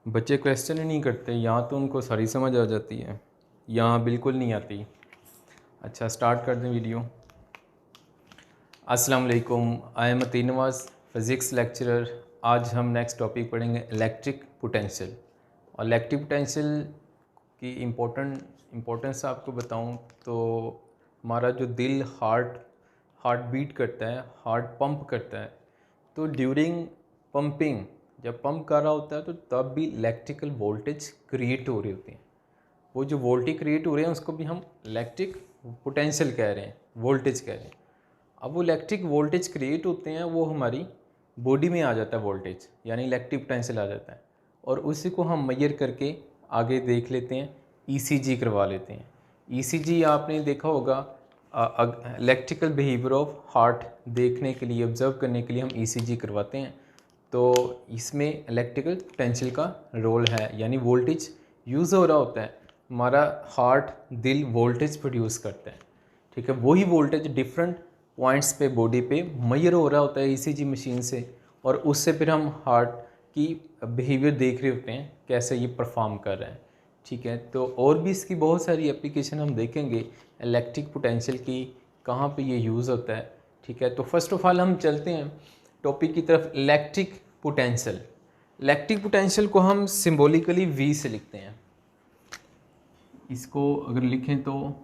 बच्चे क्वेश्चन ही नहीं करते, यहाँ तो उनको सारी समझ आ जाती है, यहाँ बिल्कुल नहीं आती। अच्छा स्टार्ट कर दें वीडियो। अस्सलाम वालेकुम, I am Ateen Nawaz, physics lecturer. आज हम नेक्स्ट टॉपिक पढ़ेंगे इलेक्ट्रिक पोटेंशियल। और इलेक्ट्रिक पोटेंशियल की इम्पोर्टेंस आपको बताऊं तो हमारा जो दिल हार्ट बीट करता है, हार्ट पंप करता है, तो ड्यूरिंग पंपिंग जब पंप कर रहा होता है तो तब भी इलेक्ट्रिकल वोल्टेज क्रिएट हो रही होती है। वो जो वोल्टेज क्रिएट हो रहे हैं उसको भी हम इलेक्ट्रिक पोटेंशियल कह रहे हैं, वोल्टेज कह रहे हैं। अब वो इलेक्ट्रिक वोल्टेज क्रिएट होते हैं, वो हमारी बॉडी में आ जाता है वोल्टेज, यानी इलेक्ट्रिक पोटेंशियल आ जाता है। और उसी को हम मेजर करके आगे देख लेते हैं, ईसीजी करवा लेते हैं। ईसीजी आपने देखा होगा, इलेक्ट्रिकल बिहेवियर ऑफ हार्ट देखने के लिए, ऑब्जर्व करने के लिए हम ईसीजी करवाते हैं। तो इसमें इलेक्ट्रिकल पोटेंशियल का रोल है, यानी वोल्टेज यूज़ हो रहा होता है। हमारा हार्ट दिल वोल्टेज प्रोड्यूस करता है, ठीक है। वही वोल्टेज डिफरेंट पॉइंट्स पे बॉडी पे मेजर हो रहा होता है ईसीजी मशीन से, और उससे फिर हम हार्ट की बिहेवियर देख रहे होते हैं, कैसे ये परफॉर्म कर रहे हैं, ठीक है। तो और भी इसकी बहुत सारी एप्लीकेशन हम देखेंगे इलेक्ट्रिक पोटेंशियल की, कहाँ पे ये यूज़ होता है, ठीक है। तो फर्स्ट ऑफ ऑल हम चलते हैं टॉपिक की तरफ, इलेक्ट्रिक पोटेंशियल। इलेक्ट्रिक पोटेंशियल को हम सिंबॉलिकली वी से लिखते हैं। इसको अगर लिखें तो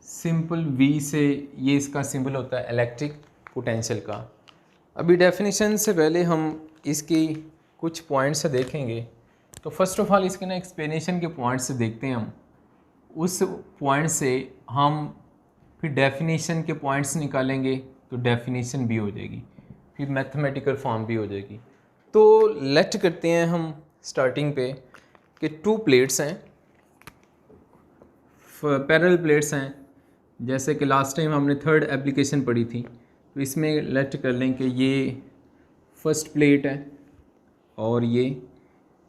सिंपल वी से, ये इसका सिंबल होता है इलेक्ट्रिक पोटेंशियल का। अभी डेफिनेशन से पहले हम इसकी कुछ पॉइंट्स देखेंगे। तो फर्स्ट ऑफ ऑल इसके ना एक्सप्लेनेशन के पॉइंट्स से देखते हैं हम, उस पॉइंट से हम फिर डेफिनेशन के पॉइंट्स निकालेंगे, तो डेफिनेशन भी हो जाएगी, फिर मैथमेटिकल फॉर्म भी हो जाएगी। तो लेट करते हैं हम स्टार्टिंग पे कि टू प्लेट्स हैं, पैरेलल प्लेट्स हैं, जैसे कि लास्ट टाइम हमने थर्ड एप्लीकेशन पढ़ी थी। तो इसमें लेट कर लें कि ये फर्स्ट प्लेट है और ये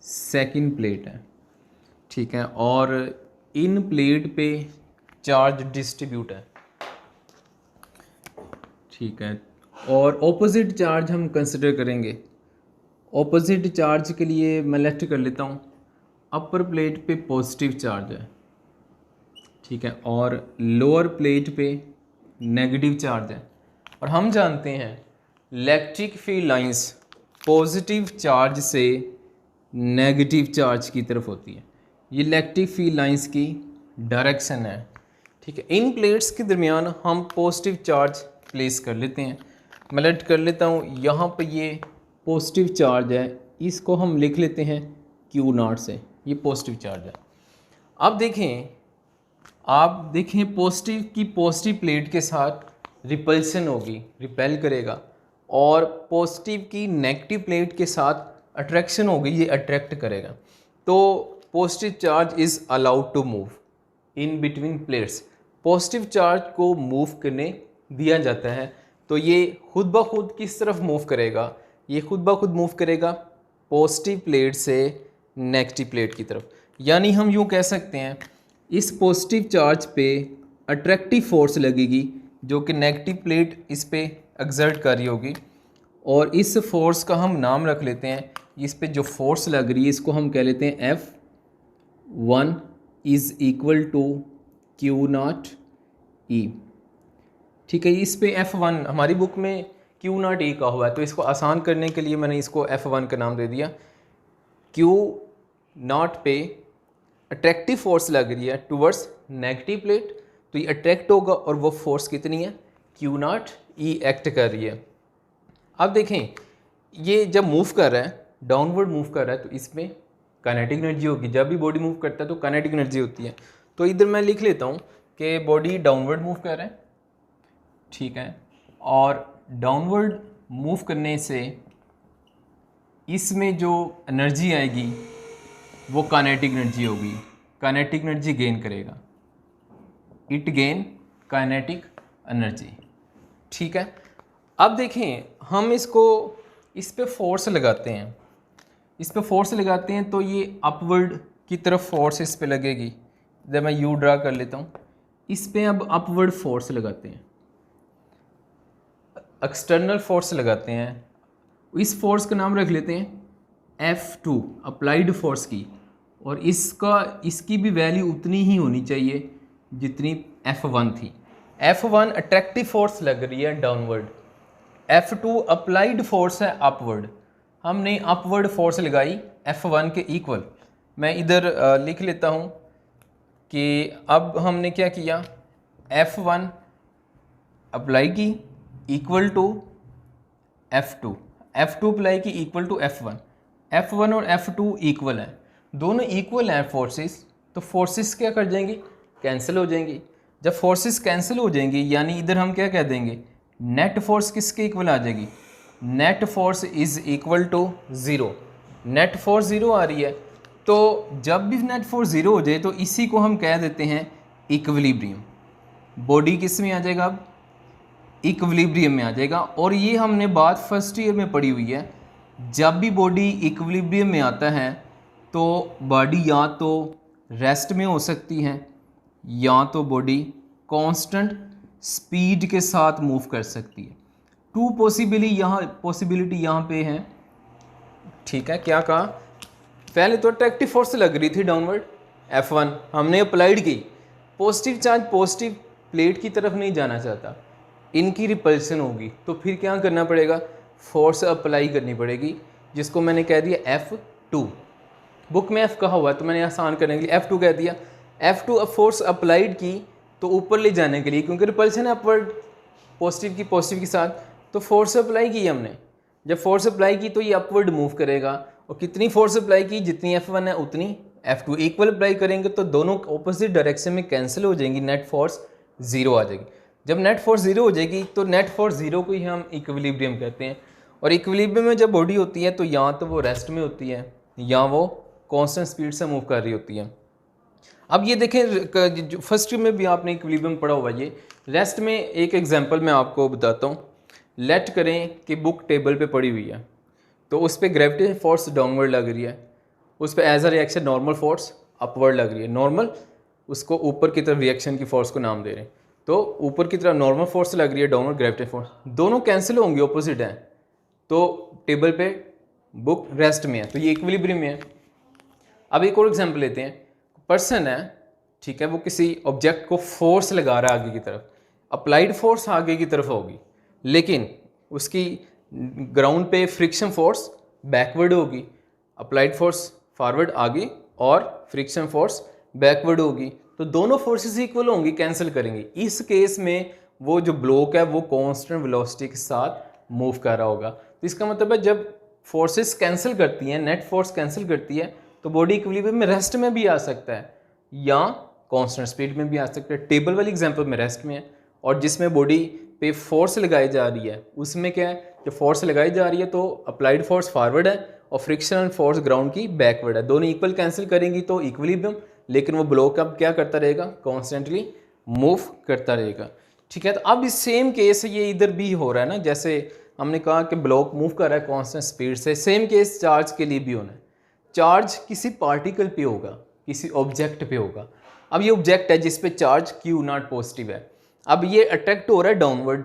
सेकंड प्लेट है, ठीक है। और इन प्लेट पे चार्ज डिस्ट्रीब्यूट है, ठीक है। और ऑपोजिट चार्ज हम कंसिडर करेंगे। ऑपोजिट चार्ज के लिए मैं लेट कर लेता हूँ, अपर प्लेट पे पॉजिटिव चार्ज है, ठीक है, और लोअर प्लेट पे नेगेटिव चार्ज है। और हम जानते हैं electric field lines positive charge से नेगेटिव चार्ज की तरफ होती है। ये इलेक्ट्रिक फील्ड लाइंस की डायरेक्शन है, ठीक है। इन प्लेट्स के दरमियान हम पॉजिटिव चार्ज प्लेस कर लेते हैं। मैं लेट कर लेता हूँ, यहाँ पे ये पॉजिटिव चार्ज है, इसको हम लिख लेते हैं Q0 से, ये पॉजिटिव चार्ज है। अब देखें पॉजिटिव की पॉजिटिव प्लेट के साथ रिपल्सन होगी, रिपेल करेगा, और पॉजिटिव की नेगेटिव प्लेट के साथ अट्रैक्शन होगी, ये अट्रैक्ट करेगा। तो positive charge is allowed to move in between plates. Positive charge को मूव करने दिया जाता है। तो ये खुद ब खुद किस तरफ मूव करेगा? ये खुद ब खुद मूव करेगा पॉजिटिव प्लेट से नेगेटिव प्लेट की तरफ। यानी हम यूँ कह सकते हैं, इस पॉजिटिव चार्ज पे अट्रैक्टिव फोर्स लगेगी जो कि नेगेटिव प्लेट इस पे एक्सर्ट कर रही होगी, और इस फोर्स का हम नाम रख लेते हैं। इस पे जो फोर्स लग रही है इसको हम कह लेते हैं F1 is equal to Q0E, ठीक है। इस पे F1 हमारी बुक में Q0E का हुआ है, तो इसको आसान करने के लिए मैंने इसको F1 का नाम दे दिया। Q0 पे अट्रैक्टिव फोर्स लग रही है टूवर्ड्स नेगेटिव प्लेट, तो ये अट्रैक्ट होगा, और वो फोर्स कितनी है? Q0E एक्ट कर रही है। अब देखें, ये जब मूव कर रहा है, डाउनवर्ड मूव कर रहा है, तो इसमें काइनेटिक एनर्जी होगी। जब भी बॉडी मूव करता है तो काइनेटिक एनर्जी होती है। तो इधर मैं लिख लेता हूँ कि बॉडी डाउनवर्ड मूव कर रहा है, ठीक है, और डाउनवर्ड मूव करने से इसमें जो एनर्जी आएगी वो काइनेटिक एनर्जी होगी, काइनेटिक एनर्जी गेन करेगा, इट गेन काइनेटिक एनर्जी, ठीक है। अब देखें, हम इस पे फोर्स लगाते हैं, तो ये अपवर्ड की तरफ फोर्स इस पे लगेगी। जब मैं यू ड्रा कर लेता हूँ, इस पे अब अपवर्ड फोर्स लगाते हैं, एक्सटर्नल फोर्स लगाते हैं। इस फोर्स का नाम रख लेते हैं F2 अप्लाइड फोर्स की, और इसकी भी वैल्यू उतनी ही होनी चाहिए जितनी F1 थी। F1 अट्रैक्टिव फोर्स लग रही है डाउनवर्ड, F2 अप्लाइड फोर्स है अपवर्ड। हमने अपवर्ड फोर्स लगाई F1 के इक्वल। मैं इधर लिख लेता हूँ कि अब हमने क्या किया, F1 अप्लाई की equal to F2, F2 apply की इक्वल टू F1, F1 और F2 इक्वल हैं, दोनों इक्वल हैं फोर्सेस, तो फोर्सेस क्या कर जाएंगी, कैंसिल हो जाएंगी। जब फोर्सेस कैंसिल हो जाएंगी यानी इधर हम क्या कह देंगे, नेट फोर्स किसके इक्वल आ जाएगी, net force is equal to zero. Net force zero आ रही है, तो जब भी नेट फोर्स ज़ीरो हो जाए तो इसी को हम कह देते हैं इक्विलिब्रियम। बॉडी किस में आ जाएगा, अब इक्विलिब्रियम में आ जाएगा। और ये हमने बात फर्स्ट ईयर में पढ़ी हुई है, जब भी बॉडी इक्विलिब्रियम में आता है तो बॉडी या तो रेस्ट में हो सकती है या तो बॉडी कांस्टेंट स्पीड के साथ मूव कर सकती है। टू पॉसिबिलिटी यहाँ पे है, ठीक है। क्या कहा, पहले तो अट्रैक्टिव फोर्स लग रही थी डाउनवर्ड F1, हमने अप्लाइड की, पॉजिटिव चार्ज पॉजिटिव प्लेट की तरफ नहीं जाना चाहता, इनकी रिपल्सन होगी, तो फिर क्या करना पड़ेगा, फोर्स अप्लाई करनी पड़ेगी, जिसको मैंने कह दिया F2। बुक में F कहा हुआ है तो मैंने आसान करने के लिए F2 कह दिया। F2 फोर्स अप्लाइड की तो ऊपर ले जाने के लिए, क्योंकि रिपल्सन है अपवर्ड पॉजिटिव के साथ, तो फोर्स अप्लाई की हमने। जब फोर्स अप्लाई की तो ये अपवर्ड मूव करेगा, और कितनी फोर्स अप्लाई की, जितनी F1 है उतनी F2 इक्वल अप्लाई करेंगे तो दोनों ऑपोजिट डायरेक्शन में कैंसिल हो जाएंगी, नेट फोर्स ज़ीरो आ जाएगी। जब नेट फोर्स ज़ीरो हो जाएगी तो नेट फोर्स ज़ीरो को ही हम इक्विलिब्रियम कहते हैं। और इक्विलिब्रियम में जब बॉडी होती है तो या तो वो रेस्ट में होती है या वो कांस्टेंट स्पीड से मूव कर रही होती है। अब ये देखें, फर्स्ट में भी आपने इक्विलिब्रियम पढ़ा हुआ, ये रेस्ट में एक एग्जांपल मैं आपको बताता हूँ। लेट करें कि बुक टेबल पे पड़ी हुई है, तो उस पर ग्रेविटेशन फोर्स डाउनवर्ड लग रही है, उस पर as a reaction normal force upward लग रही है। नॉर्मल उसको ऊपर की तरफ रिएक्शन की फोर्स को नाम दे रहे हैं, तो ऊपर की तरफ नॉर्मल फोर्स लग रही है, डाउनवर्ड ग्रेविटेशन फोर्स, दोनों कैंसिल होंगे, ऑपोजिट हैं, तो टेबल पे बुक रेस्ट में है, तो ये इक्विलिब्रियम में है। अब एक और एग्जांपल लेते हैं, पर्सन है, ठीक है, वो किसी ऑब्जेक्ट को फोर्स लगा रहा है आगे की तरफ, अप्लाइड फोर्स आगे की तरफ होगी, लेकिन उसकी ग्राउंड पे फ्रिक्शन फोर्स बैकवर्ड होगी, अप्लाइड फोर्स फॉरवर्ड आगे और फ्रिक्शन फोर्स बैकवर्ड होगी, तो दोनों फोर्सेस इक्वल होंगी, कैंसिल करेंगे। इस केस में वो जो ब्लॉक है वो कांस्टेंट वेलोसिटी के साथ मूव कर रहा होगा। तो इसका मतलब है जब फोर्सेस कैंसिल करती हैं, नेट फोर्स कैंसिल करती है, तो बॉडी इक्विलिब्रियम में रेस्ट में भी आ सकता है या कांस्टेंट स्पीड में भी आ सकता है। टेबल वाली एग्जांपल में रेस्ट में है, और जिसमें बॉडी पे फोर्स लगाई जा रही है उसमें क्या है, जो फोर्स लगाई जा रही है तो अप्लाइड फोर्स फॉरवर्ड है और फ्रिक्शनल फोर्स ग्राउंड की बैकवर्ड है, दोनों इक्वल कैंसिल करेंगी तो इक्विलिब्रियम, लेकिन वो ब्लॉक अब क्या करता रहेगा, कॉन्स्टेंटली मूव करता रहेगा, ठीक है। तो अब इस सेम केस ये इधर भी हो रहा है ना, जैसे हमने कहा कि ब्लॉक मूव कर रहा है कांस्टेंट स्पीड से, सेम केस चार्ज के लिए भी होना है। चार्ज किसी पार्टिकल पे होगा, किसी ऑब्जेक्ट पे होगा। अब ये ऑब्जेक्ट है जिस पे चार्ज Q नॉट पॉजिटिव है, अब ये अट्रैक्ट हो रहा है डाउनवर्ड,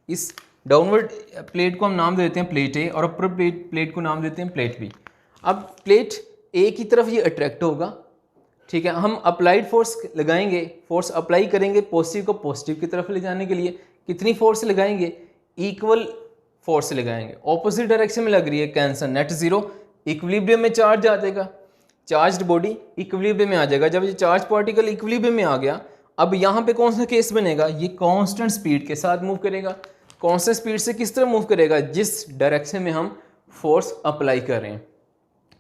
इस डाउनवर्ड प्लेट को हम नाम देते हैं प्लेट A और अपर प्लेट को नाम देते हैं प्लेट B। अब प्लेट A की तरफ ये अट्रैक्ट होगा, ठीक है, हम अप्लाइड फोर्स लगाएंगे, फोर्स अप्लाई करेंगे पॉजिटिव को पॉजिटिव की तरफ ले जाने के लिए, कितनी फोर्स लगाएंगे, इक्वल फोर्स लगाएंगे, ऑपोजिट डायरेक्शन में लग रही है, कैंसल, नेट जीरो, इक्विलिब्रियम में चार्ज आ जाएगा, चार्ज्ड बॉडी इक्विलिब्रियम में आ जाएगा। जब ये चार्ज पार्टिकल इक्विलिब्रियम में आ गया, अब यहाँ पे कौन सा केस बनेगा, ये कांस्टेंट स्पीड के साथ मूव करेगा। कांस्टेंट स्पीड से किस तरह मूव करेगा, जिस डायरेक्शन में हम फोर्स अप्लाई कर रहे हैं,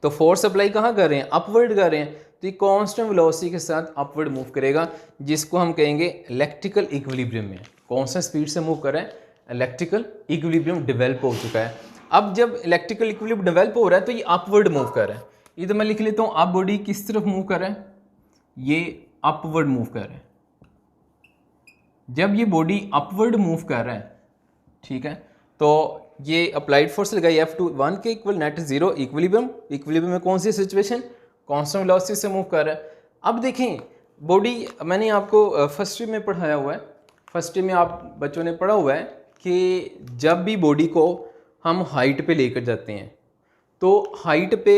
तो फोर्स अप्लाई कहाँ कर रहे हैं, अपवर्ड कर रहे हैं, तो ये कांस्टेंट वेलोसिटी के साथ अपवर्ड मूव करेगा, जिसको हम कहेंगे इलेक्ट्रिकल इक्विलिब्रियम में। कांस्टेंट स्पीड से मूव कर रहे हैं, इलेक्ट्रिकल इक्विलिब्रियम डेवलप हो चुका है। अब जब इलेक्ट्रिकल इक्विलिब्रियम डेवलप हो रहा है तो ये अपवर्ड मूव कर रहा है। इधर मैं लिख लेता हूँ, अब बॉडी किस तरफ मूव कर रहा है, ये अपवर्ड मूव कर रहा है। जब ये बॉडी अपवर्ड मूव कर रहा है, ठीक है, तो ये अप्लाइड फोर्स लगाई F2 1 के इक्वल, नेट जीरो, इक्विलिब्रियम में कौन सी सिचुएशन, कांस्टेंट वेलोसिटी से मूव कर रहा है। अब देखें बॉडी, मैंने आपको फर्स्ट ईयर में पढ़ाया हुआ है, फर्स्ट ईयर में आप बच्चों ने पढ़ा हुआ है कि जब भी बॉडी को हम हाइट पे लेकर जाते हैं तो हाइट पे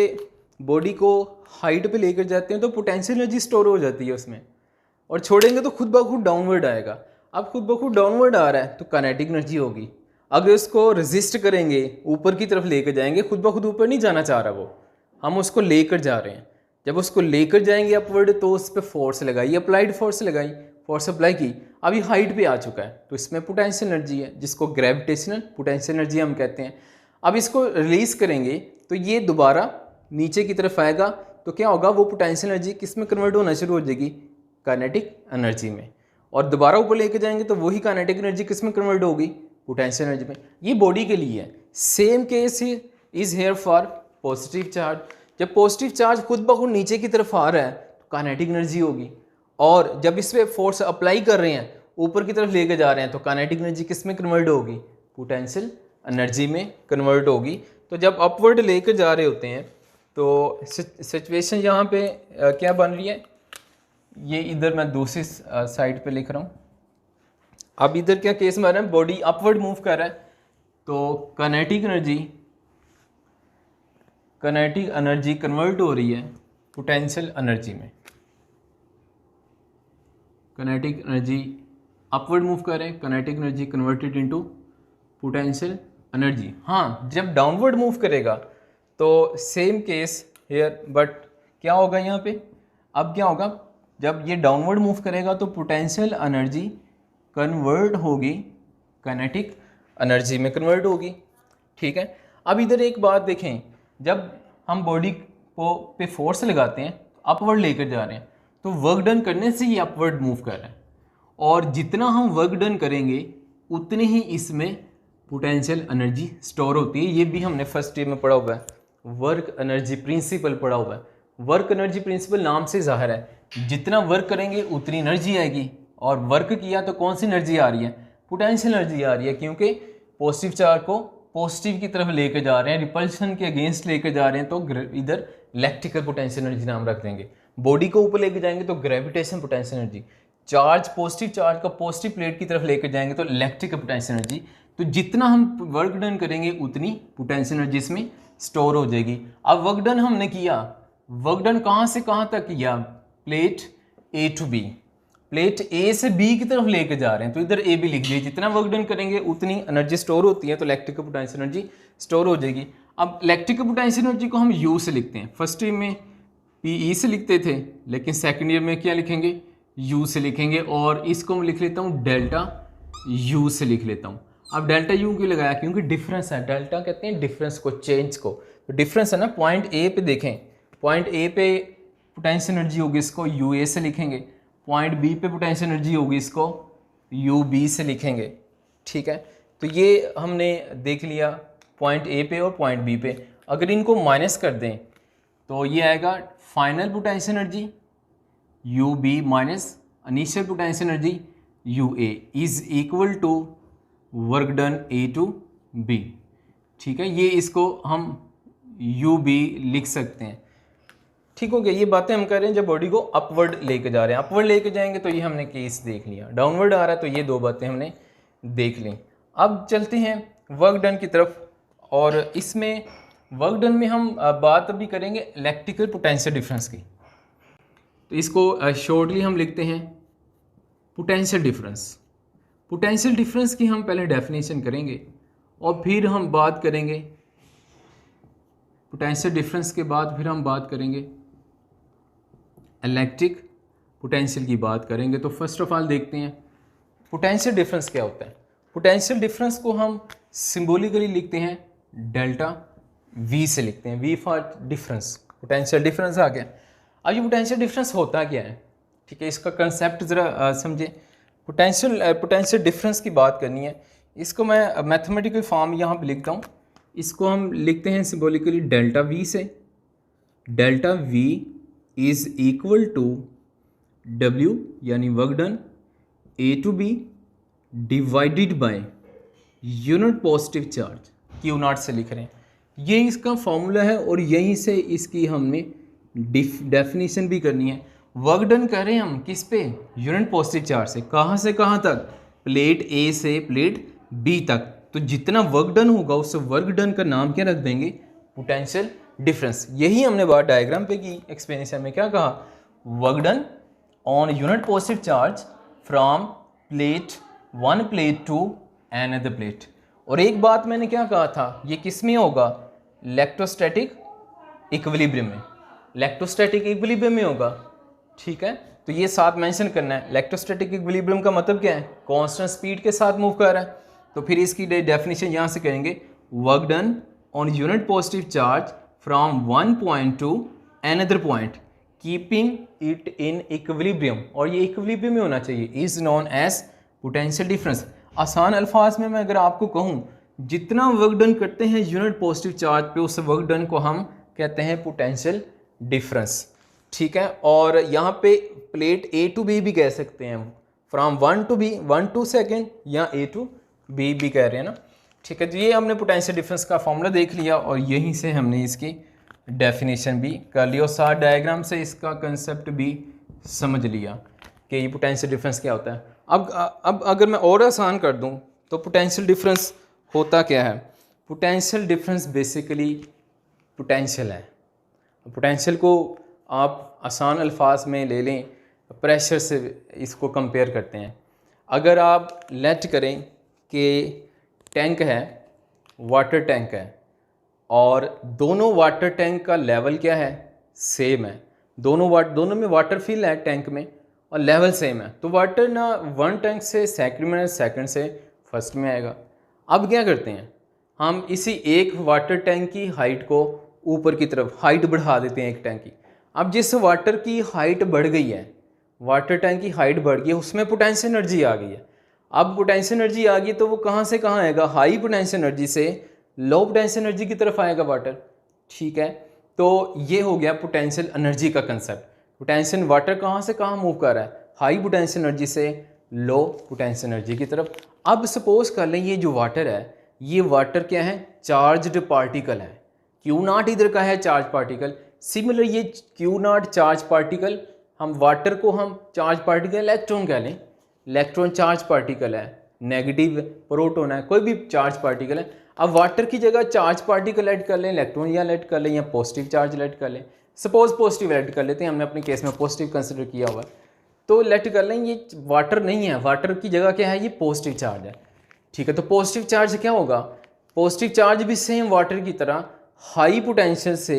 बॉडी को हाइट पे लेकर जाते हैं तो पोटेंशियल एनर्जी स्टोर हो जाती है उसमें, और छोड़ेंगे तो खुद ब खुद डाउनवर्ड आएगा। अब खुद ब खुद डाउनवर्ड आ रहा है तो काइनेटिक एनर्जी होगी। अगर इसको रेजिस्ट करेंगे, ऊपर की तरफ लेकर जाएंगे, खुद ब खुद ऊपर नहीं जाना चाह रहा वो, हम उसको लेकर जा रहे हैं। जब उसको लेकर जाएंगे अपवर्ड तो उस पर फोर्स लगाई, अप्लाइड फोर्स लगाई, फोर्स अप्लाई की, अभी हाइट पे आ चुका है तो इसमें पोटेंशियल एनर्जी है जिसको ग्रेविटेशनल पोटेंशियल एनर्जी हम कहते हैं। अब इसको रिलीज करेंगे तो ये दोबारा नीचे की तरफ आएगा तो क्या होगा, वो पोटेंशियल एनर्जी किस में कन्वर्ट होना शुरू हो जाएगी, काइनेटिक एनर्जी में। और दोबारा ऊपर लेके जाएंगे तो वही काइनेटिक एनर्जी किस में कन्वर्ट होगी, पोटेंशियल एनर्जी में। ये बॉडी के लिए है। Same case is here for positive charge. जब पॉजिटिव चार्ज खुद ब खुद नीचे की तरफ आ रहा है तो काइनेटिक एनर्जी होगी, और जब इस पर फोर्स अप्लाई कर रहे हैं, ऊपर की तरफ लेके जा रहे हैं, तो काइनेटिक एनर्जी किस में कन्वर्ट होगी, पोटेंशियल एनर्जी में कन्वर्ट होगी। तो जब अपवर्ड लेकर जा रहे होते हैं तो सिचुएशन यहाँ पे क्या बन रही है, ये इधर मैं दूसरी साइड पे लिख रहा हूँ। अब इधर क्या केस में आ रहा है, बॉडी अपवर्ड मूव कर रहा है तो काइनेटिक एनर्जी कन्वर्ट हो रही है पोटेंशियल एनर्जी में। काइनेटिक एनर्जी अपवर्ड मूव कर रहे हैं, kinetic energy converted into potential energy. हाँ, जब डाउनवर्ड मूव करेगा तो सेम केस हेयर, बट क्या होगा यहाँ पे, अब क्या होगा, जब ये डाउनवर्ड मूव करेगा तो पोटेंशियल एनर्जी कन्वर्ट होगी काइनेटिक एनर्जी में कन्वर्ट होगी। ठीक है, अब इधर एक बात देखें, जब हम बॉडी को पे फोर्स लगाते हैं अपवर्ड लेकर जा रहे हैं तो वर्क डन करने से ये अपवर्ड मूव कर रहा है, और जितना हम वर्क डन करेंगे उतनी ही इसमें पोटेंशियल एनर्जी स्टोर होती है। ये भी हमने फर्स्ट ईयर में पढ़ा हुआ है, वर्क एनर्जी प्रिंसिपल पढ़ा हुआ है। वर्क एनर्जी प्रिंसिपल नाम से जाहिर है, जितना वर्क करेंगे उतनी एनर्जी आएगी, और वर्क किया तो कौन सी एनर्जी आ रही है, पोटेंशियल एनर्जी आ रही है, क्योंकि पॉजिटिव चार्ज को पॉजिटिव की तरफ लेकर जा रहे हैं, रिपल्शन के अगेंस्ट लेकर जा रहे हैं, तो इधर इलेक्ट्रिकल पोटेंशियल एनर्जी नाम रख देंगे। बॉडी को ऊपर लेकर जाएंगे तो gravitation potential energy, charge positive charge का पॉजिटिव प्लेट की तरफ लेकर जाएंगे तो इलेक्ट्रिकल पोटेंशियल एनर्जी। तो जितना हम वर्क डन करेंगे उतनी पोटेंशियल एनर्जी इसमें स्टोर हो जाएगी। अब वर्क डन हमने किया, वर्क डन कहाँ से कहाँ तक किया, plate A to B, plate A से बी की तरफ लेके जा रहे हैं तो इधर ए बी लिख दिए। जितना वर्क डन करेंगे उतनी एनर्जी स्टोर होती है, तो इलेक्ट्रिकल पोटेंशियल एनर्जी स्टोर हो जाएगी। अब इलेक्ट्रिकल पोटेंशियल एनर्जी को हम यू से लिखते हैं। फर्स्ट ईयर में पी ई से लिखते थे, लेकिन सेकंड ईयर में क्या लिखेंगे, यू से लिखेंगे, और इसको मैं लिख लेता हूँ डेल्टा यू से लिख लेता हूँ। अब डेल्टा यू क्यों लगाया, क्योंकि डिफरेंस है, डेल्टा कहते हैं डिफरेंस को, चेंज को। तो डिफरेंस है ना, पॉइंट ए पे देखें, पॉइंट ए पे पोटेंशियल एनर्जी होगी, इसको यू ए से लिखेंगे। पॉइंट बी पे पोटेंशियल एनर्जी होगी, इसको यू बी से लिखेंगे। ठीक है, तो ये हमने देख लिया पॉइंट ए पे और पॉइंट बी पे। अगर इनको माइनस कर दें तो ये आएगा final potential energy U B minus initial potential energy U A is equal to work done A to B. ठीक है, ये इसको हम यू बी लिख सकते हैं। ठीक हो गया, ये बातें हम कर रहे हैं जब बॉडी को अपवर्ड लेके जा रहे हैं। अपवर्ड लेके जाएंगे तो ये हमने केस देख लिया, डाउनवर्ड आ रहा है तो ये दो बातें हमने देख ली। अब चलते हैं वर्क डन की तरफ, और इसमें वर्क डन में हम बात अभी करेंगे इलेक्ट्रिकल पोटेंशियल डिफरेंस की। तो इसको शॉर्टली हम लिखते हैं पोटेंशियल डिफरेंस। पोटेंशियल डिफरेंस की हम पहले डेफिनेशन करेंगे और फिर हम बात करेंगे पोटेंशियल डिफरेंस के बाद फिर हम बात करेंगे इलेक्ट्रिक पोटेंशियल की बात करेंगे। तो फर्स्ट ऑफ ऑल देखते हैं पोटेंशियल डिफरेंस क्या होता है। पोटेंशियल डिफरेंस को हम सिंबॉलिकली लिखते हैं डेल्टा वी से लिखते हैं, V for difference, potential difference आ गया। अब ये पोटेंशियल डिफरेंस होता क्या है, ठीक है, इसका कंसेप्ट ज़रा समझे। पोटेंशियल डिफरेंस की बात करनी है, इसको मैं मैथमेटिकल फॉर्म यहाँ पे लिखता हूँ। इसको हम लिखते हैं सिंबॉलिकली डेल्टा वी से। Delta V is equal to W यानी work done A to B divided by unit positive charge Q naught से लिख रहे हैं। ये इसका फॉर्मूला है और यहीं से इसकी हमने डेफिनेशन भी करनी है। वर्क डन कर रहे हैं हम किस पे, यूनिट पॉजिटिव चार्ज से। कहाँ से कहाँ तक, प्लेट ए से प्लेट बी तक। तो जितना वर्क डन होगा उस वर्क डन का नाम क्या रख देंगे, पोटेंशियल डिफरेंस। यही हमने बात डायग्राम पे की, एक्सप्लेनेशन में क्या कहा, work done on unit positive charge from plate one plate to another plate. और एक बात मैंने क्या कहा था, ये किस में होगा, इलेक्ट्रोस्टैटिक इक्विलिब्रियम में, इलेक्ट्रोस्टैटिक इक्विलिब्रियम में होगा। ठीक है, तो ये साथ मेंशन करना है। इलेक्ट्रोस्टैटिक इक्विलिब्रियम का मतलब क्या है, कांस्टेंट स्पीड के साथ मूव कर रहा है। तो फिर इसकी डेफिनेशन यहाँ से करेंगे, work done on unit positive charge from one point to another point keeping it in equilibrium, और ये इक्विलिब्रियम में होना चाहिए, is known as potential difference. आसान अल्फाज में मैं अगर आपको कहूँ, जितना वर्क डन करते हैं यूनिट पॉजिटिव चार्ज पे, उस वर्क डन को हम कहते हैं पोटेंशियल डिफरेंस। ठीक है, और यहाँ पे प्लेट ए टू बी भी कह सकते हैं, from one to B, one to second, या ए टू बी भी कह रहे हैं ना। ठीक है, तो ये हमने पोटेंशियल डिफरेंस का फॉर्मूला देख लिया और यहीं से हमने इसकी डेफिनेशन भी कर ली और साथ डायग्राम से इसका कंसेप्ट भी समझ लिया कि ये पोटेंशियल डिफरेंस क्या होता है। अब अगर मैं और आसान कर दूं तो पोटेंशियल डिफरेंस होता क्या है। पोटेंशियल डिफरेंस बेसिकली पोटेंशियल है। पोटेंशियल को आप आसान अल्फाज में ले लें, प्रेशर से इसको कंपेयर करते हैं। अगर आप लेट करें कि टैंक है, वाटर टैंक है, और दोनों वाटर टैंक का लेवल क्या है, सेम है। दोनों में वाटर फिल है टैंक में और लेवल सेम है, तो वाटर ना वन टैंक से सेकंड में, सेकंड से फर्स्ट में आएगा। अब क्या करते हैं, हम इसी एक वाटर टैंक की हाइट को ऊपर की तरफ हाइट बढ़ा देते हैं एक टैंक की। अब जिस वाटर की हाइट बढ़ गई है, वाटर टैंक की हाइट बढ़ गई है, उसमें पोटेंशियल एनर्जी आ गई है। अब पोटेंशियल एनर्जी आ गई तो वो कहाँ से कहाँ आएगा, हाई पोटेंशियल एनर्जी से लो पोटेंशियल एनर्जी की तरफ आएगा वाटर। ठीक है, तो ये हो गया पोटेंशियल एनर्जी का कंसेप्ट। पोटेंशियल वाटर कहाँ से कहाँ मूव कर रहा है, हाई पोटेंशियल एनर्जी से लो पोटेंशियल एनर्जी की तरफ। अब सपोज कर लें ये जो वाटर है, ये वाटर क्या है, चार्ज्ड पार्टिकल है। क्यू नॉट इधर का है चार्ज पार्टिकल, सिमिलर ये क्यू नॉट चार्ज पार्टिकल, हम वाटर को हम चार्ज पार्टिकल इलेक्ट्रॉन कह लें, इलेक्ट्रॉन चार्ज पार्टिकल है, नेगेटिव प्रोटॉन है, कोई भी चार्ज पार्टिकल है। अब वाटर की जगह चार्ज पार्टिकल ऐड कर लें, इलेक्ट्रॉन या ऐड कर लें, या पॉजिटिव चार्ज ऐड कर लें। सपोज पॉजिटिव ऐड कर लेते हैं, हमने अपने केस में पॉजिटिव कंसिडर किया हुआ है, तो लेट कर लें ये वाटर नहीं है, वाटर की जगह क्या है, ये पॉजिटिव चार्ज है। ठीक है, तो पॉजिटिव चार्ज क्या होगा, पॉजिटिव चार्ज भी सेम वाटर की तरह हाई पोटेंशियल से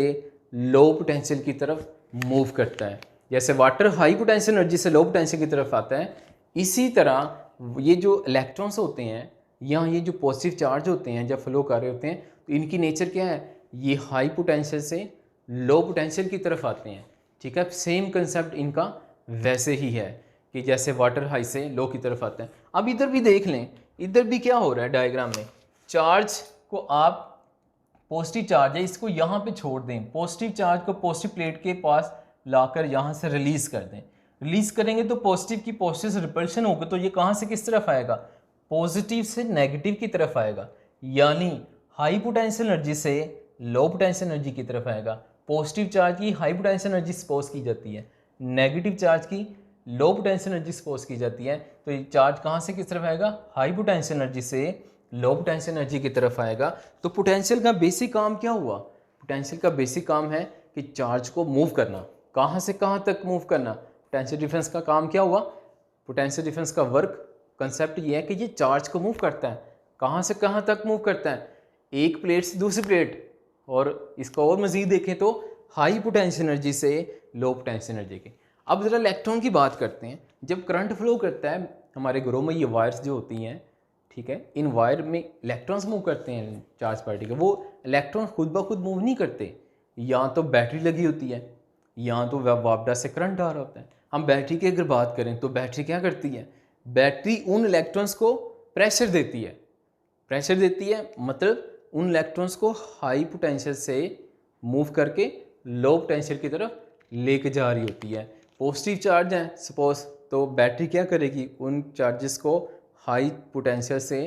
लो पोटेंशियल की तरफ मूव करता है। जैसे वाटर हाई पोटेंशियल एनर्जी से लो पोटेंशियल की तरफ आता है, इसी तरह ये जो इलेक्ट्रॉन्स होते हैं या ये जो पॉजिटिव चार्ज होते हैं जब फ्लो कर रहे होते हैं, तो इनकी नेचर क्या है, ये हाई पोटेंशियल से लो पोटेंशियल की तरफ आते हैं। ठीक है, सेम कंसेप्ट इनका वैसे ही है कि जैसे वाटर हाई से लो की तरफ आता है। अब इधर भी देख लें, इधर भी क्या हो रहा है डायग्राम में, चार्ज को आप पॉजिटिव चार्ज है इसको यहाँ पे छोड़ दें, पॉजिटिव चार्ज को पॉजिटिव प्लेट के पास लाकर यहाँ से रिलीज कर दें। रिलीज करेंगे तो पॉजिटिव की पॉजिटिव से रिपल्शन होगा, तो ये कहाँ से किस तरफ आएगा, पॉजिटिव से नेगेटिव की तरफ आएगा, यानी हाई पोटेंशियल एनर्जी से लो पोटेंशियल एनर्जी की तरफ आएगा। पॉजिटिव चार्ज की हाई पोटेंशियल एनर्जी सपोज की जाती है, नेगेटिव चार्ज की लो पोटेंशियल एनर्जी सपोज की जाती है, तो ये चार्ज कहाँ से किस तरफ आएगा, हाई पोटेंशियल एनर्जी से लो पोटेंशियल एनर्जी की तरफ आएगा। तो पोटेंशियल का बेसिक काम क्या हुआ, पोटेंशियल का बेसिक काम है कि चार्ज को मूव करना, कहाँ से कहाँ तक मूव करना। पोटेंशियल डिफरेंस का काम क्या हुआ, पोटेंशियल डिफरेंस का वर्क कंसेप्ट ये है कि ये चार्ज को मूव करता है, कहाँ से कहाँ तक मूव करता है, एक प्लेट से दूसरी प्लेट, और इसका और मज़ीद देखें तो हाई पोटेंशियल एनर्जी से लो पोटेंशियल एनर्जी की। अब ज़रा इलेक्ट्रॉन की बात करते हैं। जब करंट फ्लो करता है हमारे घरों में, ये वायर्स जो होती हैं, ठीक है, इन वायर में इलेक्ट्रॉन्स मूव करते हैं, चार्ज पार्टिकल, वो इलेक्ट्रॉन खुद ब खुद मूव नहीं करते, या तो बैटरी लगी होती है या तो वापडा से करंट आ रहा होता है। हम बैटरी की अगर बात करें तो बैटरी क्या करती है, बैटरी उन इलेक्ट्रॉन्स को प्रेशर देती है, प्रेशर देती है मतलब उन इलेक्ट्रॉन्स को हाई पोटेंशियल से मूव करके लो पोटेंशियल की तरफ लेके जा रही होती है। पॉजिटिव चार्ज है सपोज, तो बैटरी क्या करेगी, उन चार्जेस को हाई पोटेंशियल से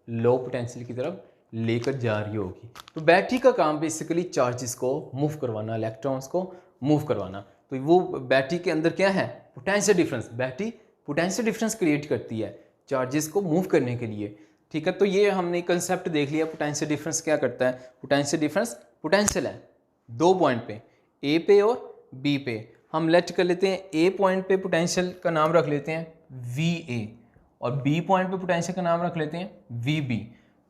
लो पोटेंशियल की तरफ लेकर जा रही होगी। तो बैटरी का काम बेसिकली चार्जेस को मूव करवाना, इलेक्ट्रॉन्स को मूव करवाना। तो वो बैटरी के अंदर क्या है, potential difference, battery potential difference create करती है चार्जेस को मूव करने के लिए। ठीक है, तो ये हमने कंसेप्ट देख लिया, पोटेंशियल डिफरेंस क्या करता है, पोटेंशियल डिफरेंस पोटेंशियल है 2 पॉइंट पे, ए पे और बी पे। हम लेट कर लेते हैं ए पॉइंट पे पोटेंशियल का नाम रख लेते हैं VA और बी पॉइंट पे पोटेंशियल का नाम रख लेते हैं VB।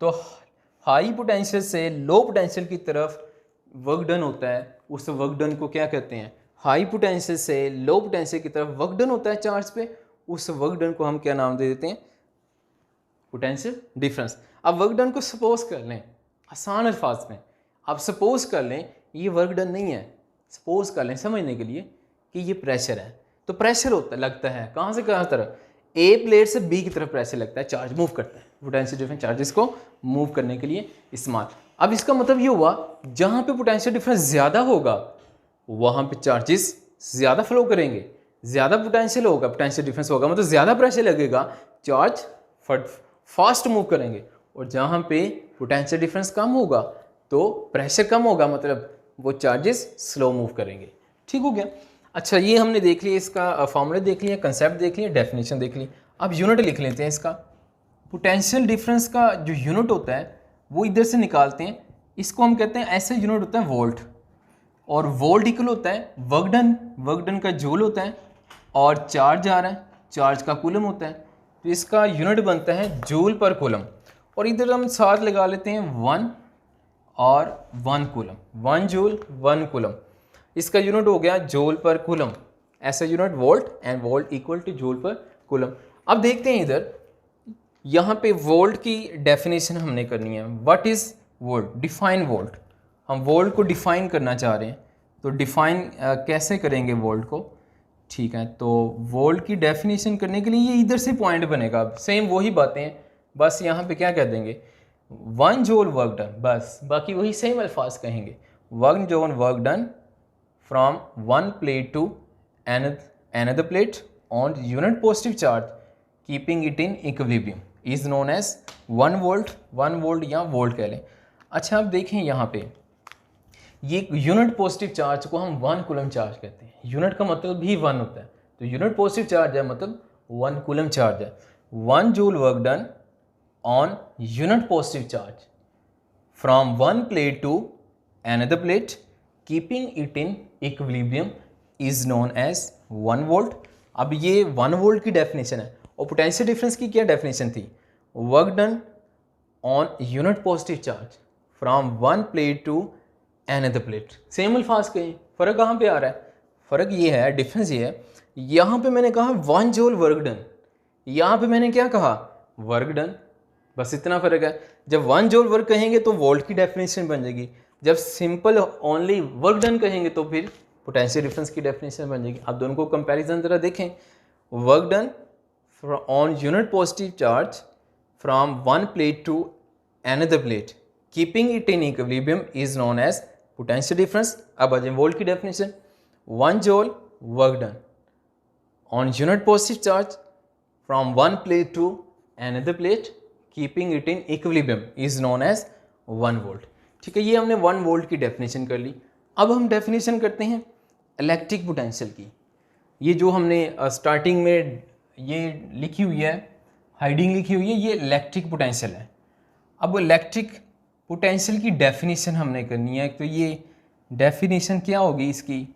तो हाई पोटेंशियल से लो पोटेंशियल की तरफ वर्क डन होता है, उस वर्क डन को क्या कहते हैं? हाई पोटेंशियल से लो पोटेंशियल की तरफ वर्क डन होता है चार्ज पे, उस वर्क डन को हम क्या नाम दे देते हैं? Potential difference. अब वर्क डन को सपोज कर लें, आसान अल्फाज में आप सपोज कर लें ये वर्क डन नहीं है, सपोज कर लें समझने के लिए कि ये प्रेशर है। तो प्रेशर होता लगता है कहाँ से कहाँ तरफ? ए प्लेट से बी की तरफ प्रेशर लगता है, चार्ज मूव करता है, पोटेंशियल डिफरेंस चार्जेस को मूव करने के लिए इस्तेमाल। अब इसका मतलब ये हुआ जहाँ पे पोटेंशियल डिफरेंस ज़्यादा होगा वहाँ पे चार्जेस ज़्यादा फ्लो करेंगे, ज़्यादा पोटेंशियल होगा, पोटेंशियल डिफरेंस होगा मतलब ज़्यादा प्रेशर लगेगा, चार्ज फास्ट मूव करेंगे। और जहाँ पे पोटेंशियल डिफरेंस कम होगा तो प्रेशर कम होगा, मतलब वो चार्जेस स्लो मूव करेंगे। ठीक हो गया। अच्छा, ये हमने देख लिया, इसका फॉर्मूला देख लिया, कंसेप्ट देख लिया, डेफिनेशन देख ली। अब यूनिट लिख लेते हैं इसका। पोटेंशियल डिफरेंस का जो यूनिट होता है वो इधर से निकालते हैं, इसको हम कहते हैं, ऐसा यूनिट होता है वोल्ट, और वोल्ट इक्वल होता है वर्क डन, वर्क डन का जूल होता है, और चार्ज आ रहा है, चार्ज का कूलम होता है, तो इसका यूनिट बनता है जूल पर कूलम। और इधर हम साथ लगा लेते हैं 1 और 1 कूलम, 1 जूल 1 कूलम, इसका यूनिट हो गया जूल पर कूलम। ऐसा unit volt, and volt equal two joule पर कूलम। अब देखते हैं इधर, यहाँ पे वोल्ट की डेफिनेशन हमने करनी है। What is volt? Define volt. हम वोल्ट को डिफाइन करना चाह रहे हैं, तो डिफाइन कैसे करेंगे वोल्ट को? ठीक है, तो वोल्ट की डेफिनेशन करने के लिए ये इधर से पॉइंट बनेगा। अब सेम वही बातें, बस यहाँ पे क्या कह देंगे? 1 जूल वर्क डन, बस बाकी वही सेम अल्फाज कहेंगे। 1 joule work done from one plate to another plate on unit positive charge keeping it in equilibrium is known as 1 volt, 1 volt या वोल्ट कह लें। अच्छा, अब देखें यहाँ पे ये यूनिट पॉजिटिव चार्ज को हम 1 कूलम चार्ज कहते हैं। यूनिट का मतलब भी 1 होता है, तो यूनिट पॉजिटिव चार्ज है मतलब 1 कूलम चार्ज है। 1 joule work done on unit positive charge from 1 plate to another plate keeping it in equilibrium is known as 1 volt। अब ये 1 वोल्ट की डेफिनेशन है, और पोटेंशियल डिफरेंस की क्या डेफिनेशन थी? Work done on unit positive charge from 1 plate to another plate. Same अल्फाज कहें, फ़र्क कहाँ पे आ रहा है? फ़र्क ये है, डिफरेंस ये है, यहाँ पे मैंने कहा 1 जूल वर्क डन, यहाँ पे मैंने क्या कहा? वर्क डन, बस इतना फ़र्क है। जब 1 जूल वर्क कहेंगे तो वोल्ट की डेफिनेशन बन जाएगी, जब सिंपल ओनली वर्क डन कहेंगे तो फिर पोटेंशियल डिफरेंस की डेफिनेशन बन जाएगी। आप दोनों को कंपैरिजन ज़रा देखें। Work done on unit positive charge from 1 plate to another plate keeping it in equilibrium is known as potential difference. अब आ जाए वोल्ट की definition. 1 joule work done on unit positive charge from 1 plate to another plate keeping it in equilibrium is known as 1 volt. ठीक है, ये हमने 1 volt की definition कर ली। अब हम डेफिनेशन करते हैं इलेक्ट्रिक पोटेंशियल की। ये जो हमने स्टार्टिंग में ये लिखी हुई है, हाइडिंग लिखी हुई है, ये इलेक्ट्रिक पोटेंशियल है। अब इलेक्ट्रिक पोटेंशियल की डेफिनेशन हमने करनी है, तो ये डेफिनेशन क्या होगी इसकी?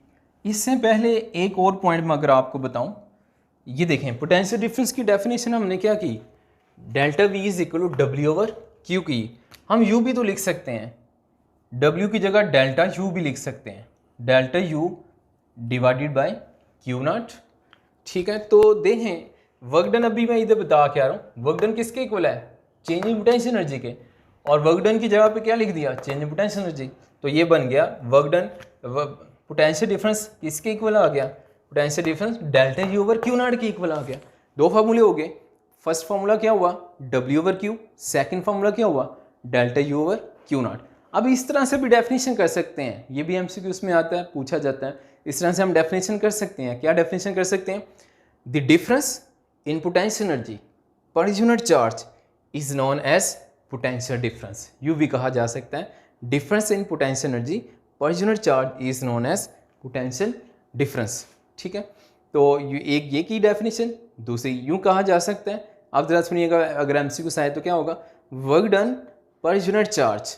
इससे पहले एक और पॉइंट मैं अगर आपको बताऊं, ये देखें, पोटेंशियल डिफरेंस की डेफिनेशन हमने क्या की? Delta V is equal to W over Q की। हम यू भी तो लिख सकते हैं, W की जगह डेल्टा U भी लिख सकते हैं, delta U divided by Q naught. ठीक है, तो देखें वर्क डन, अभी मैं इधर बता के आ रहा हूँ, वर्क डन किसके इक्वल है? चेंज इन पोटेंशियल एनर्जी के, और वर्क डन की जगह पे क्या लिख दिया? Change in potential energy. तो ये बन गया वर्क डन, पोटेंशियल डिफरेंस किसके इक्वल आ गया? Potential difference delta U over Q not के इक्वल आ गया। 2 फार्मूले हो गए। फर्स्ट फार्मूला क्या हुआ? W over Q. Second formula क्या हुआ? Delta U over Q naught. अब इस तरह से भी डेफिनेशन कर सकते हैं, ये भी एमसीक्यूज़ में आता है, पूछा जाता है। इस तरह से हम डेफिनेशन कर सकते हैं। क्या डेफिनेशन कर सकते हैं? The difference in potential energy per unit charge is known as potential difference. यूँ भी कहा जा सकता है, difference in potential energy per unit charge is known as potential difference. ठीक है, तो एक ये की डेफिनेशन, दूसरी यूँ कहा जा सकता है। आप जरा सुनिएगा, अगर एमसीक्यू आए तो क्या होगा? Work done per unit charge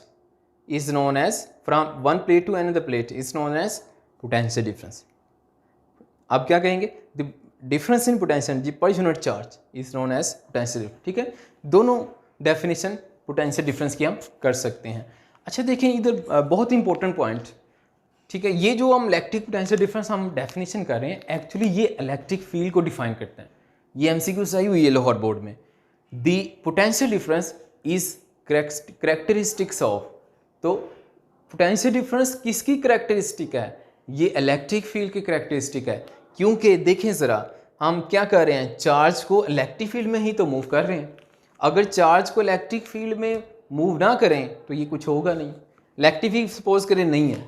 is known as from one plate to another plate is known as potential difference. अब क्या कहेंगे, the difference in potential per unit charge is known as potential difference. ठीक है, दोनों definition potential difference की हम कर सकते हैं। अच्छा देखें इधर बहुत इंपॉर्टेंट पॉइंट, ठीक है, ये जो हम इलेक्ट्रिक पोटेंशियल डिफरेंस हम डेफिनेशन कर रहे हैं, एक्चुअली ये इलेक्ट्रिक फील्ड को डिफाइन करते हैं। ये एमसीक्यूज आई हुई है लाहौर बोर्ड में। The potential difference is characteristics of, तो पोटेंशियल डिफरेंस किसकी करेक्टरिस्टिक है, ये इलेक्ट्रिक फील्ड की करेक्टरिस्टिक है। क्योंकि देखें ज़रा, हम क्या कर रहे हैं, चार्ज को इलेक्ट्रिक फील्ड में ही तो मूव कर रहे हैं। अगर चार्ज को इलेक्ट्रिक फील्ड में मूव ना करें तो ये कुछ होगा नहीं। इलेक्ट्रिक फील्ड सपोज करें नहीं है,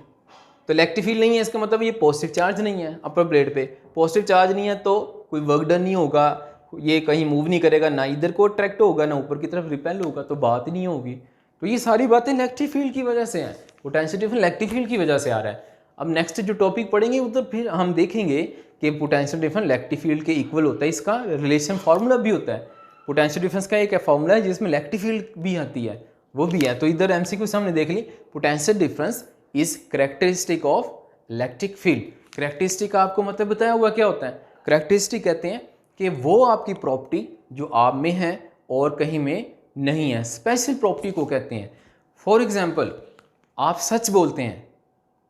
तो इलेक्ट्रिक फील्ड नहीं है, इसका मतलब ये पॉजिटिव चार्ज नहीं है। अपर प्लेट पे पॉजिटिव चार्ज नहीं है तो कोई वर्क डन नहीं होगा, ये कहीं मूव नहीं करेगा, ना इधर को अट्रैक्ट होगा ना ऊपर की तरफ रिपेल होगा, तो बात ही नहीं होगी। तो ये सारी बातें इलेक्ट्रिक फील्ड की वजह से हैं, पोटेंशियल डिफरेंस इलेक्ट्रिक फील्ड की वजह से आ रहा है। अब नेक्स्ट जो टॉपिक पढ़ेंगे उधर फिर हम देखेंगे कि पोटेंशियल डिफरेंस इलेक्ट्रिक फील्ड के इक्वल होता है, इसका रिलेशन फार्मूला भी होता है। पोटेंशियल डिफरेंस का एक फार्मूला है जिसमें इलेक्ट्रिक फील्ड भी आती है, वो भी है। तो इधर एमसीक्यू सामने देख ली, potential difference is characteristic of electric field. Characteristic आपको मतलब बताया हुआ क्या होता है, कैरेक्टरिस्टिक कहते हैं कि वो आपकी प्रॉपर्टी जो आप में है और कहीं में नहीं है, स्पेशल प्रॉपर्टी को कहते हैं। फॉर एग्जाम्पल, आप सच बोलते हैं,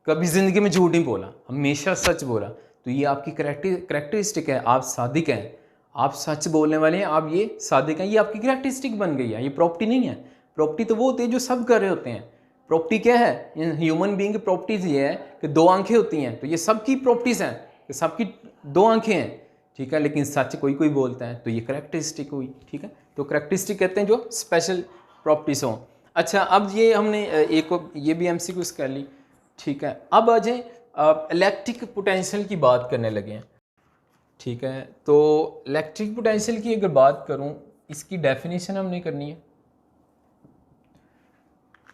कभी ज़िंदगी में झूठ नहीं बोला, हमेशा सच बोला, तो ये आपकी कैरेक्टरिस्टिक है। आप सादिक हैं, आप सच बोलने वाले हैं, आप ये सादिक हैं, ये आपकी कैरेक्टरिस्टिक बन गई है, ये प्रॉपर्टी नहीं है। प्रॉपर्टी तो वो होती है जो सब कर रहे होते हैं। प्रॉपर्टी क्या है, इन ह्यूमन बीइंग की प्रॉपर्टीज़ ये है कि दो आंखें होती हैं, तो ये सबकी प्रॉपर्टीज़ हैं कि सबकी दो आंखें हैं, ठीक है, लेकिन सच कोई कोई बोलता है, तो ये कैरेक्टरिस्टिक हुई। ठीक है, तो कैरेक्टरिस्टिक कहते हैं जो स्पेशल प्रॉपर्टीज़ हों। अच्छा, अब ये हमने एक ये भी एमसीक्यूज कर ली, ठीक है। अब आ जाए इलेक्ट्रिक पोटेंशियल की बात करने लगे हैं, ठीक है। तो इलेक्ट्रिक पोटेंशियल की अगर बात करूं, इसकी डेफिनेशन हमने करनी है।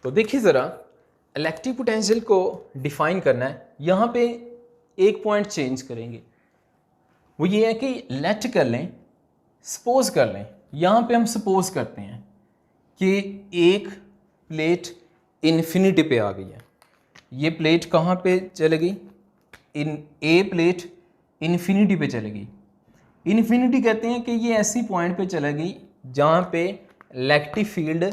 तो देखिए ज़रा, इलेक्ट्रिक पोटेंशियल को डिफाइन करना है। यहाँ पे एक पॉइंट चेंज करेंगे, वो ये है कि लेट कर लें, सपोज कर लें, यहाँ पे हम सपोज करते हैं कि एक प्लेट इन्फिनिटी पे आ गई है। ये प्लेट कहाँ पे चले गई, ए प्लेट इन्फिनिटी पे चले गई। इन्फिनिटी कहते हैं कि ये ऐसी पॉइंट पे चले गई जहाँ पे इलेक्ट्रिक फील्ड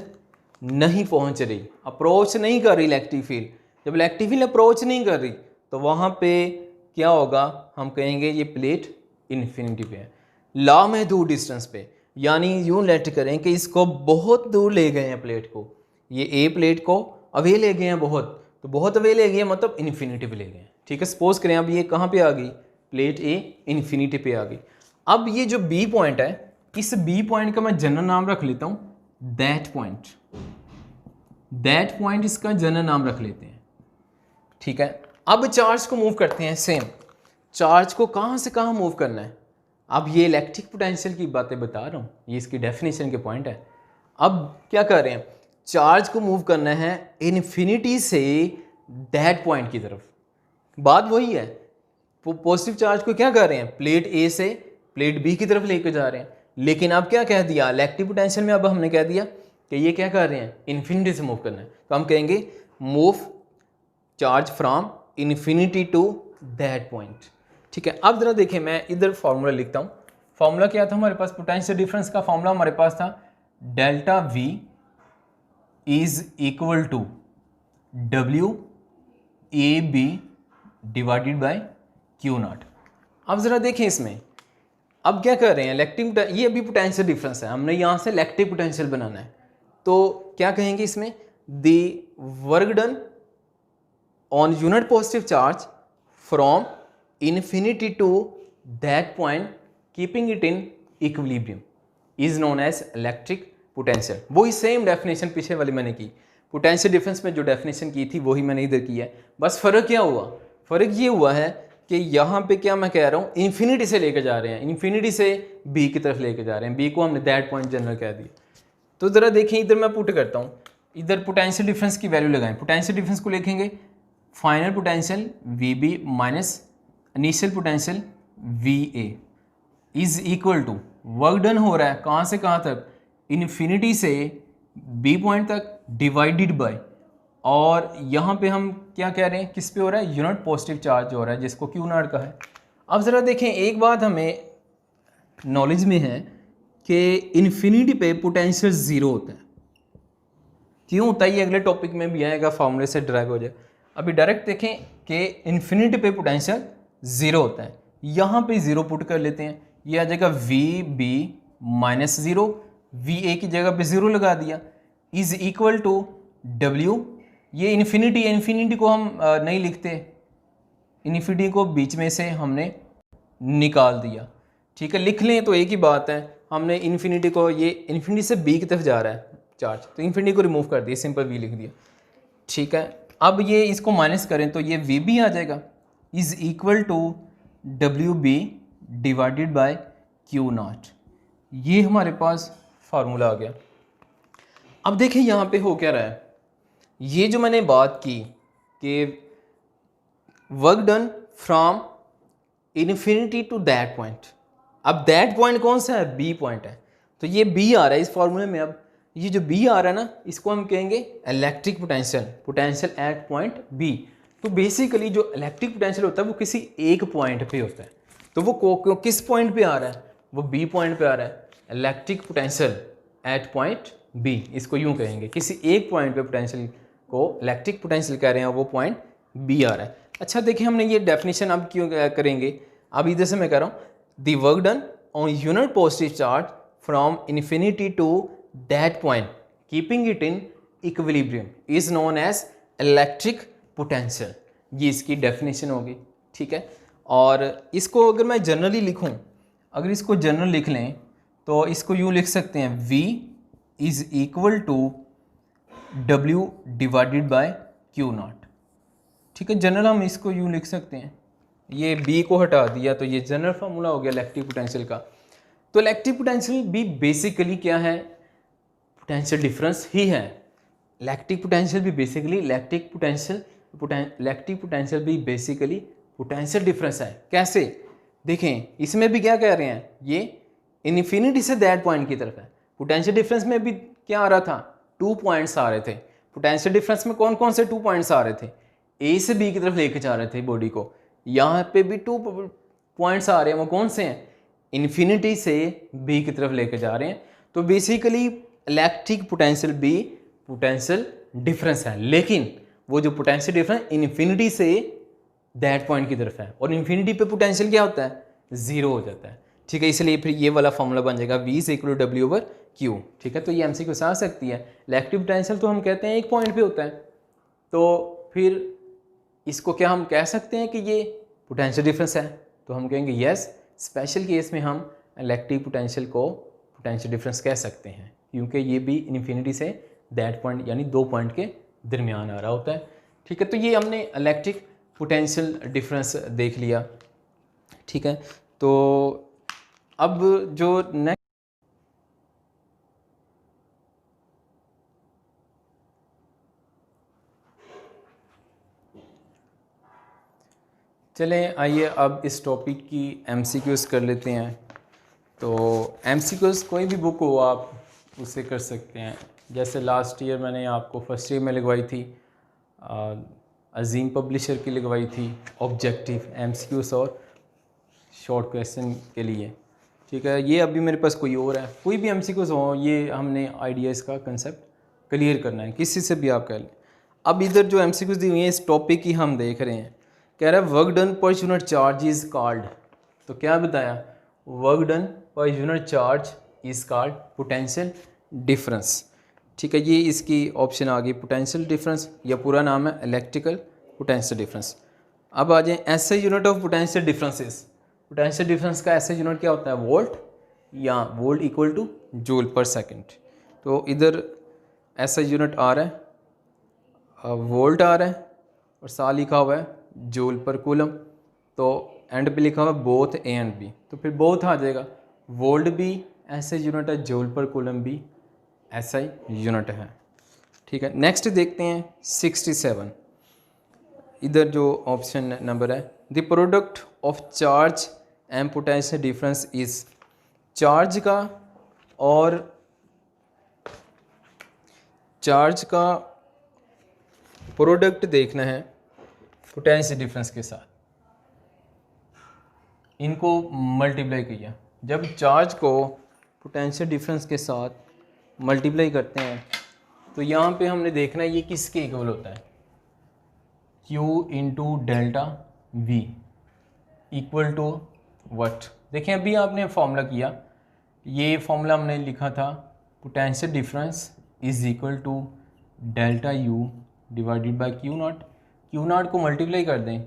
नहीं पहुँच रही, अप्रोच नहीं कर रही इलेक्ट्रिक फील्ड। जब इलेक्ट्रिक फील्ड अप्रोच नहीं कर रही तो वहाँ पे क्या होगा, हम कहेंगे ये प्लेट इन्फिनिटी पे है, लामहदूद डिस्टेंस पे। यानी यूँ लेट करें कि इसको बहुत दूर ले गए हैं प्लेट को, ये ए प्लेट को अवे ले गए हैं बहुत, तो बहुत अवे ले गए मतलब इन्फिनिटी पे ले गए हैं। ठीक है, सपोज करें अब ये कहाँ पे आ गई, प्लेट ए इन्फिनिटी पे आ गई। अब ये जो बी पॉइंट है, इस बी पॉइंट का मैं जनरल नाम रख लेता हूँ दैट पॉइंट। दैट पॉइंट इसका जनरल नाम रख लेते हैं, ठीक है। अब चार्ज को मूव करते हैं, सेम चार्ज को कहाँ से कहाँ मूव करना है। अब ये इलेक्ट्रिक पोटेंशियल की बातें बता रहा हूँ, ये इसकी डेफिनेशन के पॉइंट है। अब क्या कर रहे हैं, चार्ज को मूव करना है इन्फिनिटी से दैट पॉइंट की तरफ। बात वही है, पॉजिटिव चार्ज को क्या कर रहे हैं, प्लेट ए से प्लेट बी की तरफ लेकर जा रहे हैं। लेकिन अब क्या कह दिया, इलेक्ट्रिक पोटेंशियल में अब हमने कह दिया कि ये क्या कर रहे हैं, इन्फिनिटी से मूव करना है। तो हम कहेंगे move charge from infinity to that point. ठीक है, अब जरा देखें, मैं इधर फार्मूला लिखता हूँ। फार्मूला क्या था हमारे पास, पोटेंशियल डिफरेंस का फार्मूला हमारे पास था delta V is equal to W A B divided by Q naught. अब ज़रा देखें इसमें, अब क्या कर रहे हैं, इलेक्ट्रिक, ये अभी पोटेंशियल डिफरेंस है, हमने यहाँ से इलेक्ट्रिक पोटेंशियल बनाना है। तो क्या कहेंगे इसमें, the work done on unit positive charge from infinity to that point keeping it in equilibrium is known as electric potential. वही सेम डेफिनेशन पीछे वाली मैंने की, पोटेंशियल डिफरेंस में जो डेफिनेशन की थी वही मैंने इधर की है। बस फ़र्क क्या हुआ, फ़र्क ये हुआ है कि यहाँ पे क्या मैं कह रहा हूँ, इन्फिनिटी से लेकर जा रहे हैं, इन्फिनिटी से बी की तरफ लेकर जा रहे हैं, बी को हमने दैट पॉइंट जनरल कह दिया। तो ज़रा देखें, इधर मैं पुट करता हूँ, इधर पोटेंशियल डिफरेंस की वैल्यू लगाएं। पोटेंशियल डिफरेंस को लिखेंगे final potential V B minus initial potential V A is equal to work done हो रहा है कहाँ से कहाँ तक, इन्फिनिटी से बी पॉइंट तक डिवाइडेड बाय और यहाँ पे हम क्या कह रहे हैं, किस पे हो रहा है, यूनिट पॉजिटिव चार्ज हो रहा है जिसको क्यू नॉट का है। अब ज़रा देखें, एक बात हमें नॉलेज में है कि इन्फिनिटी पे पोटेंशियल ज़ीरो होता है। क्यों होता है ये अगले टॉपिक में भी आएगा, फार्मूले से ड्राइव हो जाए। अभी डायरेक्ट देखें कि इन्फिनिटी पे पोटेंशियल ज़ीरो होता है। यहाँ पे ज़ीरो पुट कर लेते हैं, ये आ जाएगा V B minus zero, V A की जगह पे ज़ीरो लगा दिया, इज़ इक्वल टू डब्ल्यू। ये इन्फिनिटी, इन्फिनिटी को हम नहीं लिखते, इन्फिनिटी को बीच में से हमने निकाल दिया, ठीक है। लिख लें तो एक ही बात है, हमने इन्फिनिटी को, ये इन्फिनिटी से बी की तरफ जा रहा है चार्ज, तो इन्फिनिटी को रिमूव कर दिया, सिंपल वी लिख दिया, ठीक है। अब ये इसको माइनस करें तो ये वी बी आ जाएगा, is equal to W B divided by Q naught. ये हमारे पास फार्मूला आ गया। अब देखें यहाँ पे हो क्या रहा है, ये जो मैंने बात की कि work done from infinity to that point, अब दैट पॉइंट कौन सा है, बी पॉइंट है, तो ये बी आ रहा है इस फॉर्मूले में। अब ये जो बी आ रहा है ना, इसको हम कहेंगे electric potential, potential at point B. तो बेसिकली जो इलेक्ट्रिक पोटेंशियल होता है वो किसी एक पॉइंट पे होता है, तो वो किस पॉइंट पे आ रहा है, वो बी पॉइंट पे आ रहा है। Electric potential at point B, इसको यूँ कहेंगे, किसी एक पॉइंट पे पोटेंशियल को इलेक्ट्रिक पोटेंशियल कह रहे हैं, वो पॉइंट बी आ रहा है। अच्छा देखिए, हमने ये डेफिनेशन अब क्यों करेंगे, अब इधर से मैं कह रहा हूँ, the work done on unit positive charge from infinity to that point keeping it in equilibrium is known as electric potential. ये इसकी डेफिनेशन होगी, ठीक है। और इसको अगर मैं जनरली लिखूं, अगर इसको जनरल लिख लें तो इसको यूँ लिख सकते हैं, V is equal to W divided by Q naught, ठीक है। जनरल हम इसको यूँ लिख सकते हैं, ये B को हटा दिया तो ये जनरल फार्मूला हो गया इलेक्ट्रिक पोटेंशियल का। तो इलेक्ट्रिक पोटेंशियल भी बेसिकली क्या है, पोटेंशियल डिफरेंस ही है। इलेक्ट्रिक पोटेंशियल भी बेसिकली इलेक्ट्रिक पोटेंशियल भी बेसिकली पोटेंशियल डिफरेंस है। कैसे देखें, इसमें भी क्या कह रहे हैं, ये इन्फिनिटी से दैट पॉइंट की तरफ है। पोटेंशियल डिफरेंस में भी क्या आ रहा था, 2 पॉइंट्स आ रहे थे। पोटेंशियल डिफरेंस में कौन कौन से 2 पॉइंट्स आ रहे थे, ए से बी की तरफ लेके जा रहे थे बॉडी को। यहाँ पे भी 2 पॉइंट्स आ रहे हैं, वो कौन से हैं, इन्फिनिटी से बी की तरफ लेके जा रहे हैं। तो बेसिकली इलेक्ट्रिक पोटेंशियल भी पोटेंशियल डिफरेंस है, लेकिन वो जो potential difference infinity say that point की तरफ है, और इन्फिनिटी पे पोटेंशियल क्या होता है, ज़ीरो हो जाता है, ठीक है। इसलिए फिर ये वाला फॉर्मूला बन जाएगा V is equal to W over Q, ठीक है। तो ये MCQ से आ सकती है। इलेक्ट्रिक पोटेंशियल तो हम कहते हैं एक पॉइंट पे होता है, तो फिर इसको क्या हम कह सकते हैं कि ये पोटेंशियल डिफरेंस है, तो हम कहेंगे यस, स्पेशल केस में हम इलेक्ट्रिक पोटेंशियल को पोटेंशियल डिफरेंस कह सकते हैं, क्योंकि ये भी इन्फिनिटी से दैट पॉइंट यानी 2 पॉइंट के दरमियान आ रहा होता है, ठीक है। तो ये हमने इलेक्ट्रिक पोटेंशियल डिफरेंस देख लिया, ठीक है। तो अब जो नेक्स्ट, चलें आइए अब इस टॉपिक की MCQs कर लेते हैं। तो MCQs कोई भी बुक हो आप उससे कर सकते हैं। जैसे लास्ट ईयर मैंने आपको फर्स्ट ईयर में लगवाई थी, अजीम पब्लिशर की लगवाई थी, ऑब्जेक्टिव MCQs और शॉर्ट क्वेश्चन के लिए, ठीक है। ये अभी मेरे पास कोई और है, कोई भी MCQs हो, ये हमने आइडियाज़ का कंसेप्ट क्लियर करना है, किसी से भी आप कर लें। अब इधर जो MCQs दी हुई हैं इस टॉपिक की हम देख रहे हैं, कह रहा है work done per unit charge is called, तो क्या बताया, work done per unit charge is called potential difference, ठीक है। ये इसकी ऑप्शन आ गई, पोटेंशियल डिफरेंस, या पूरा नाम है इलेक्ट्रिकल पोटेंशियल डिफरेंस। अब आ जाए ऐसे unit of potential differences. Potential difference का ऐसे यूनिट क्या होता है, वोल्ट, या वोल्ट इक्वल टू जूल पर सेकंड। तो इधर ऐसा यूनिट आ रहा है, वोल्ट आ रहा है, और साथ लिखा हुआ है जूल पर कूलम, तो एंड पे लिखा हुआ है बोथ ए एंड बी, तो फिर बोथ आ जाएगा, वोल्ट भी ऐसे यूनिट है, जूल पर कूलम भी ऐसा ही यूनिट है, ठीक है। नेक्स्ट देखते हैं 67, इधर जो ऑप्शन नंबर है, the product of charge and potential difference is, charge का प्रोडक्ट देखना है पोटेंशियल डिफरेंस के साथ, इनको मल्टीप्लाई किया। जब चार्ज को पोटेंशियल डिफरेंस के साथ मल्टीप्लाई करते हैं तो यहाँ पे हमने देखना है ये किसके इक्वल होता है, Q into delta V equal to वट। देखें अभी आपने फॉर्मूला किया, ये फॉर्मूला हमने लिखा था potential difference is equal to delta U divided by Q naught. Q naught को मल्टीप्लाई कर दें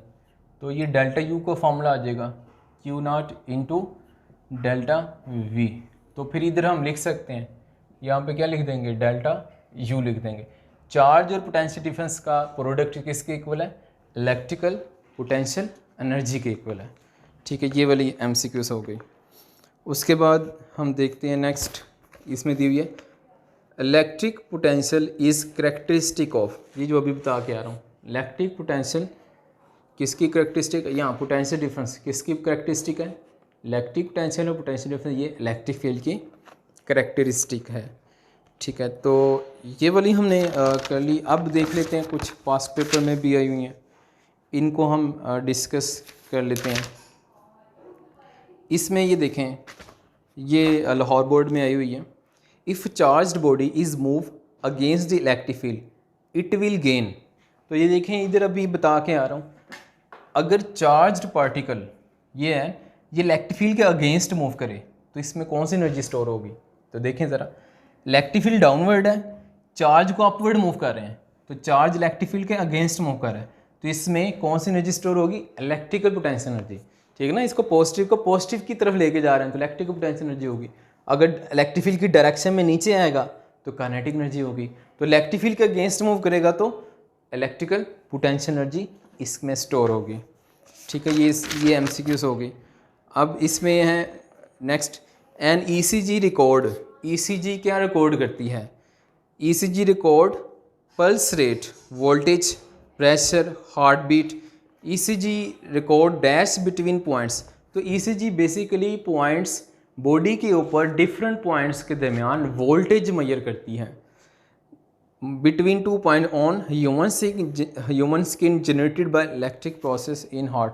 तो ये डेल्टा U का फॉर्मूला आ जाएगा Q naught into delta V। तो फिर इधर हम लिख सकते हैं, यहाँ पे क्या लिख देंगे, डेल्टा U लिख देंगे। चार्ज और पोटेंशियल डिफरेंस का प्रोडक्ट किसके इक्वल है, इलेक्ट्रिकल पोटेंशियल एनर्जी के इक्वल है। ठीक है, ये वाली MCQs हो गई। उसके बाद हम देखते हैं नेक्स्ट, इसमें दी हुई है electric potential is characteristic of, ये जो अभी बता के आ रहा हूँ, इलेक्ट्रिक पोटेंशियल किसकी करेक्टरिस्टिक है, यहाँ पोटेंशियल डिफरेंस किसकी करेक्टरिस्टिक है, इलेक्ट्रिक पोटेंशियल और पोटेंशियल डिफरेंस ये इलेक्ट्रिक फील्ड की करेक्टरिस्टिक है। ठीक है, तो ये वाली हमने कर ली। अब देख लेते हैं कुछ पास्ट पेपर में भी आई हुई हैं, इनको हम डिस्कस कर लेते हैं। इसमें ये देखें, ये लाहौर बोर्ड में आई हुई है, if charged body is move against the electric field it will gain. तो ये देखें इधर अभी बता के आ रहा हूँ, अगर चार्ज्ड पार्टिकल ये है, ये इलेक्ट्रिक फील्ड के अगेंस्ट मूव करे तो इसमें कौन सी एनर्जी स्टोर होगी। तो देखें ज़रा, इलेक्ट्रिक फील्ड डाउनवर्ड है, चार्ज को अपवर्ड मूव कर रहे हैं, तो चार्ज इलेक्ट्रिक फील्ड के अगेंस्ट मूव कर रहा है, तो इसमें कौन सी एनर्जी स्टोर होगी, इलेक्ट्रिकल पोटेंशियल एनर्जी। ठीक है ना, इसको पॉजिटिव की तरफ लेके जा रहे हैं तो इलेक्ट्रिकल पोटेंशियल एनर्जी होगी। अगर इलेक्ट्रिक फील्ड की डायरेक्शन में नीचे आएगा तो काइनेटिक एनर्जी होगी। तो इलेक्ट्रिक फील्ड के अगेंस्ट मूव करेगा तो इलेक्ट्रिकल पोटेंशियल एनर्जी इसमें स्टोर होगी। ठीक है, ये MCQs हो गई। अब इसमें है next, an ECG record. ECG क्या रिकॉर्ड करती है, ECG record pulse rate, voltage, pressure, heart beat. ECG record dash between points. तो ECG बेसिकली पॉइंट्स बॉडी के ऊपर डिफरेंट पॉइंट्स के दरमियान वोल्टेज मेजर करती है। Between 2 point on human skin generated by electric process in heart.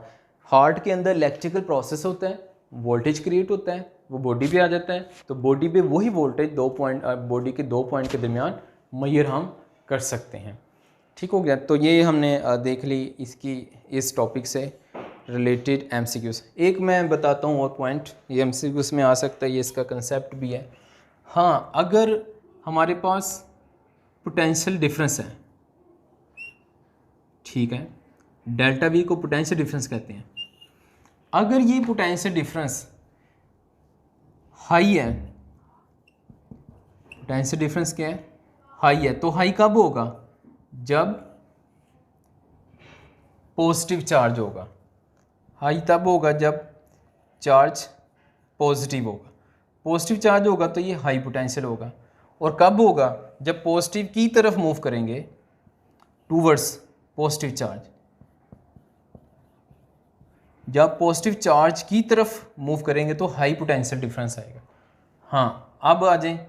Heart के अंदर electrical process होता है, वोल्टेज क्रिएट होता है, वो बॉडी पे आ जाता है, तो बॉडी पे वही वोल्टेज बॉडी के 2 पॉइंट के दरमियान मेजर हम कर सकते हैं। ठीक हो गया, तो ये हमने देख ली इसकी इस टॉपिक से रिलेटेड MCQs। एक मैं बताता हूँ और पॉइंट, ये MCQs में आ सकता है, ये इसका कंसेप्ट भी है। हाँ, अगर हमारे पास पोटेंशियल डिफरेंस है, ठीक है, डेल्टा V को पोटेंशियल डिफरेंस कहते हैं। अगर ये पोटेंशियल डिफरेंस हाई है, पोटेंशियल डिफरेंस क्या है, हाई है, तो हाई कब होगा, जब पॉजिटिव चार्ज होगा। हाई तब होगा जब चार्ज पॉजिटिव होगा। पॉजिटिव चार्ज होगा तो ये हाई पोटेंशियल होगा। और कब होगा, जब पॉजिटिव की तरफ मूव करेंगे टूवर्ड्स पॉजिटिव चार्ज, जब पॉजिटिव चार्ज की तरफ मूव करेंगे तो हाई पोटेंशियल डिफरेंस आएगा। हाँ, अब आ जाए,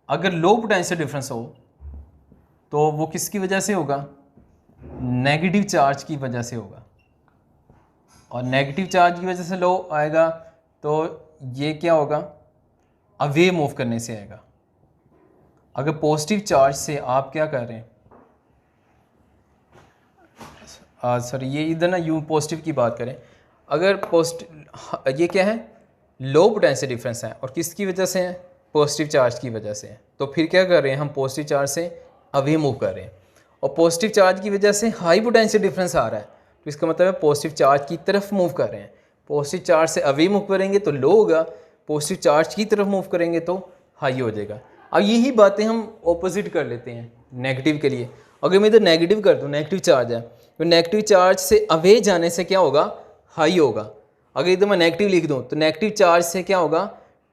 अगर लो पोटेंशियल डिफरेंस हो तो वो किसकी वजह से होगा, नेगेटिव चार्ज की वजह से होगा। और नेगेटिव चार्ज की वजह से लो आएगा तो ये क्या होगा, अवे मूव करने से आएगा। अगर पॉजिटिव चार्ज से आप क्या कर रहे हैं, सॉरी ये इधर ना यू पॉजिटिव की बात करें, अगर पॉजिटिव ये क्या है, लो पोटेंशियल डिफरेंस है और किसकी वजह से है, पॉजिटिव चार्ज की वजह से है, तो फिर क्या कर रहे हैं हम, पॉजिटिव चार्ज से अवे मूव कर रहे हैं। और पॉजिटिव चार्ज की वजह से हाई पोटेंशियल डिफरेंस आ रहा है, तो इसका मतलब है पॉजिटिव चार्ज की तरफ मूव कर रहे हैं। पॉजिटिव चार्ज से अवे मूव करेंगे तो लो होगा, पॉजिटिव चार्ज की तरफ मूव करेंगे तो हाई हो जाएगा। अब यही बातें हम ऑपोजिट कर लेते हैं नेगेटिव के लिए। अगर मैं इधर नेगेटिव कर दूँ, नेगेटिव चार्ज है, तो नेगेटिव चार्ज से अवे जाने से क्या होगा, हाई होगा। अगर इधर मैं नेगेटिव लिख दूँ तो नेगेटिव चार्ज से क्या होगा,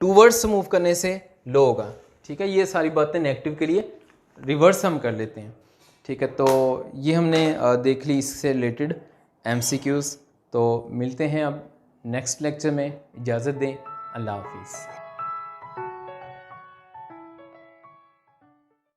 टूवर्ड्स मूव करने से लो होगा। ठीक है, ये सारी बातें नेगेटिव के लिए रिवर्स हम कर लेते हैं। ठीक है, तो ये हमने देख ली इससे रिलेटेड MCQs। तो मिलते हैं अब नेक्स्ट लेक्चर में, इजाज़त दें, अल्लाह हाफिज़।